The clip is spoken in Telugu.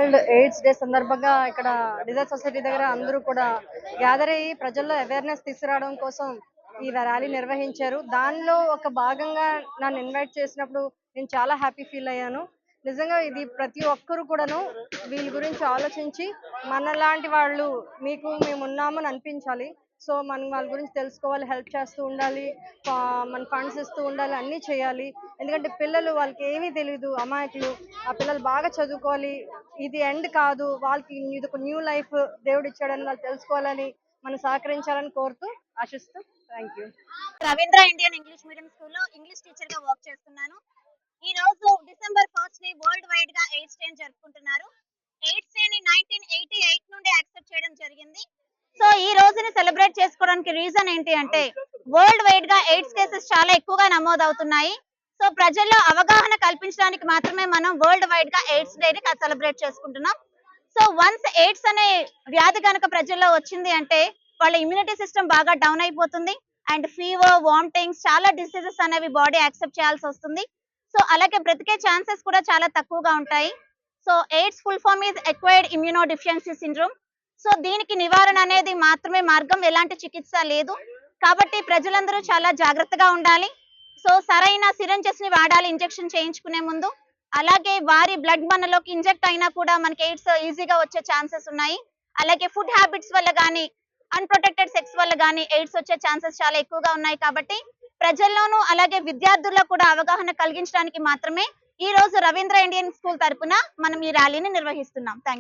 వరల్డ్ ఎయిడ్స్ డే సందర్భంగా ఇక్కడ డిజైర్ సొసైటీ దగ్గర అందరూ కూడా గ్యాదర్ అయ్యి ప్రజల్లో అవేర్నెస్ తీసుకురావడం కోసం ఈ ర్యాలీ నిర్వహించారు. దానిలో ఒక భాగంగా నన్ను ఇన్వైట్ చేసినప్పుడు నేను చాలా హ్యాపీ ఫీల్ అయ్యాను. నిజంగా ఇది ప్రతి ఒక్కరు కూడాను వీళ్ళ గురించి ఆలోచించి మనలాంటి వాళ్ళు మేమున్నామని అనిపించాలి. సో మనం వాళ్ళ గురించి తెలుసుకోవాలి, హెల్ప్ చేస్తూ ఉండాలి, మన ఫండ్స్ ఇస్తూ ఉండాలి, అన్నీ చేయాలి. ఎందుకంటే పిల్లలు వాళ్ళకి ఏమీ తెలియదు, అమాయకులు. ఆ పిల్లలు బాగా చదువుకోవాలి, ఇది ఎండ్ కాదు, వాళ్ళకి ఇది ఒక న్యూ లైఫ్ దేవుడు ఇచ్చాడని వాళ్ళు తెలుసుకోవాలని మనం సహకరించాలని కోరుతూ ఆశిస్తూ thank you. Ravindra Indian English medium స్కూల్లో ఇంగ్లీష్ టీచర్ గా వర్క్ చేస్తున్నాను. ఈ రోజు డిసెంబర్ 1 ని వరల్డ్ వైడ్ గా ఎయిడ్స్ డే జరుపుకుంటున్నారు. ఎయిడ్స్ డే ని 1988 నుండి యాక్సెప్ట్ చేయడం జరిగింది. సో ఈ రోజుని సెలబ్రేట్ చేసుకోవడానికి రీజన్ ఏంటి అంటే వరల్డ్ వైడ్ గా ఎయిడ్స్ కేసెస్ చాలా ఎక్కువగా నమోదవుతున్నాయి. సో ప్రజల్లో అవగాహన కల్పించడానికి మాత్రమే మనం వరల్డ్ వైడ్ గా ఎయిడ్స్ డే ని సెలబ్రేట్ చేసుకుంటున్నాం. సో వన్స్ ఎయిడ్స్ అనే వ్యాధి కనుక ప్రజల్లో వచ్చింది అంటే వాళ్ళ ఇమ్యూనిటీ సిస్టమ్ బాగా డౌన్ అయిపోతుంది అండ్ ఫీవర్, వామిటింగ్స్, చాలా డిసీజెస్ అనేవి బాడీ యాక్సెప్ట్ చేయాల్సి వస్తుంది. సో అలాగే బ్రతికే ఛాన్సెస్ కూడా చాలా తక్కువగా ఉంటాయి. So AIDS full form is acquired immunodeficiency syndrome. So దీనికి నివారణ అనేది మాత్రమే మార్గం, ఎలాంటి చికిత్స లేదు. కాబట్టి ప్రజలందరూ చాలా జాగ్రత్తగా ఉండాలి. సో సరైన సిరంజెస్ ని వాడాలి ఇంజెక్షన్ చేయించుకునే ముందు. అలాగే వారి బ్లడ్ మనలోకి ఇంజెక్ట్ అయినా కూడా మనకి ఎయిడ్స్ ఈజీగా వచ్చే ఛాన్సెస్ ఉన్నాయి. అలాగే ఫుడ్ హ్యాబిట్స్ వల్ల కానీ అన్ప్రొటెక్టెడ్ సెక్స్ వల్ల కానీ ఎయిడ్స్ వచ్చే ఛాన్సెస్ చాలా ఎక్కువగా ఉన్నాయి. కాబట్టి ప్రజల్లోనూ అలాగే విద్యార్థుల్లో కూడా అవగాహన కలిగించడానికి మాత్రమే ఈ రోజు రవీంద్ర ఇండియన్ స్కూల్ తరపున మనం ఈ ర్యాలీని నిర్వహిస్తున్నాం. Thank you.